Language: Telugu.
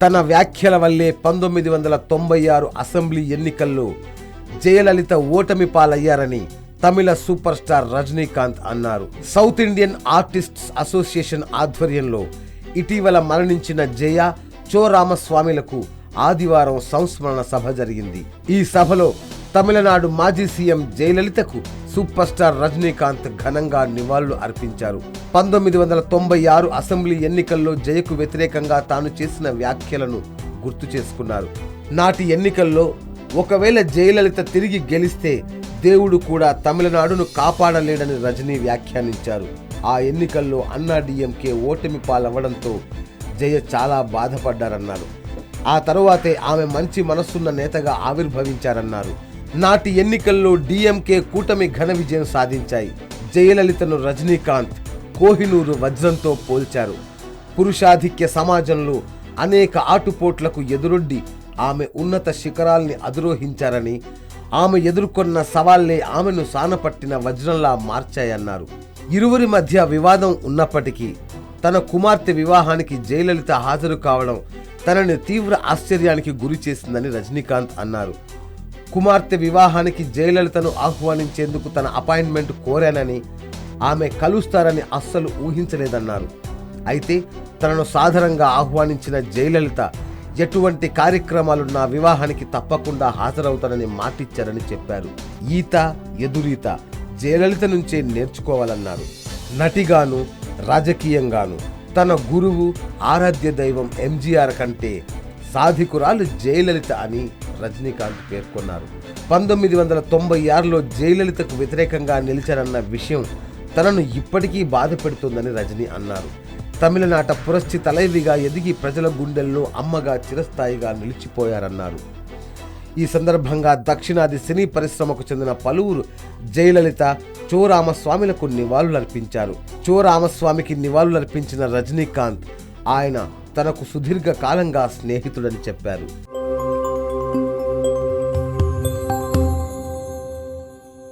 తన వ్యాఖ్యల వల్లే 1996 అసెంబ్లీ ఎన్నికల్లో జయలలిత ఓటమి పాలయ్యారని తమిళ సూపర్ స్టార్ రజనీకాంత్ అన్నారు. సౌత్ ఇండియన్ ఆర్టిస్ట్స్ అసోసియేషన్ ఆధ్వర్యంలో ఇటీవల మరణించిన జయ చో రామస్వామిలకు ఆదివారం సంస్మరణ సభ జరిగింది. ఈ సభలో తమిళనాడు మాజీ సీఎం జయలలితకు సూపర్ స్టార్ రజనీకాంత్ ఘనంగా నివాళులు అర్పించారు. 1996 అసెంబ్లీ ఎన్నికల్లో జయకు వ్యతిరేకంగా తాను చేసిన వ్యాఖ్యలను గుర్తు చేసుకున్నారు. నాటి ఎన్నికల్లో ఒకవేళ జయలలిత తిరిగి గెలిస్తే దేవుడు కూడా తమిళనాడును కాపాడలేడని రజనీ వ్యాఖ్యానించారు. ఆ ఎన్నికల్లో అన్నాడీఎంకే ఓటమి పాలవ్వడంతో జయ చాలా బాధపడ్డారన్నారు. ఆ తరువాతే ఆమె మంచి మనస్సున్న నేతగా ఆవిర్భవించారన్నారు. నాటి ఎన్నికల్లో డీఎంకే కూటమి ఘన విజయం సాధించాయి. జయలలితను రజనీకాంత్ కోహినూరు వజ్రంతో పోల్చారు. పురుషాధిక్య సమాజంలో అనేక ఆటుపోట్లకు ఎదురొడ్డి ఆమె ఉన్నత శిఖరాల్ని అధిరోహించారని, ఆమె ఎదుర్కొన్న సవాళ్లే ఆమెను సానపట్టిన వజ్రంలా మార్చాయన్నారు. ఇరువురి మధ్య వివాదం ఉన్నప్పటికీ తన కుమార్తె వివాహానికి జయలలిత హాజరు కావడం తనని తీవ్ర ఆశ్చర్యానికి గురి చేసిందని రజనీకాంత్ అన్నారు. కుమార్తె వివాహానికి జయలలితను ఆహ్వానించేందుకు తన అపాయింట్మెంట్ కోరానని, ఆమె కలుస్తారని అస్సలు ఊహించలేదన్నారు. అయితే తనను సాధారణంగా ఆహ్వానించిన జయలలిత ఎటువంటి కార్యక్రమాలు నా వివాహానికి తప్పకుండా హాజరవుతానని మాటిచ్చారని చెప్పారు. ఈత ఎదురీత జయలలిత నుంచే నేర్చుకోవాలన్నారు. నటిగాను రాజకీయంగాను తన గురువు ఆరాధ్య దైవం ఎంజీఆర్ కంటే సాధికురాలు జయలలిత అని రజనీకాంత్ పేర్కొన్నారు. 1996లో జయలలితకు వ్యతిరేకంగా నిలిచారన్న విషయం తనను ఇప్పటికీ బాధ పెడుతుందని రజనీ అన్నారు. తమిళనాట పురస్చి తలైవిగా ఎదిగి ప్రజల గుండెల్లో అమ్మగా చిరస్థాయిగా నిలిచిపోయారన్నారు. ఈ సందర్భంగా దక్షిణాది సినీ పరిశ్రమకు చెందిన పలువురు జయలలిత చో రామస్వామిలకు నివాళులర్పించారు. చో రామస్వామికి నివాళులర్పించిన రజనీకాంత్ ఆయన తనకు సుదీర్ఘ కాలంగా స్నేహితుడని చెప్పారు.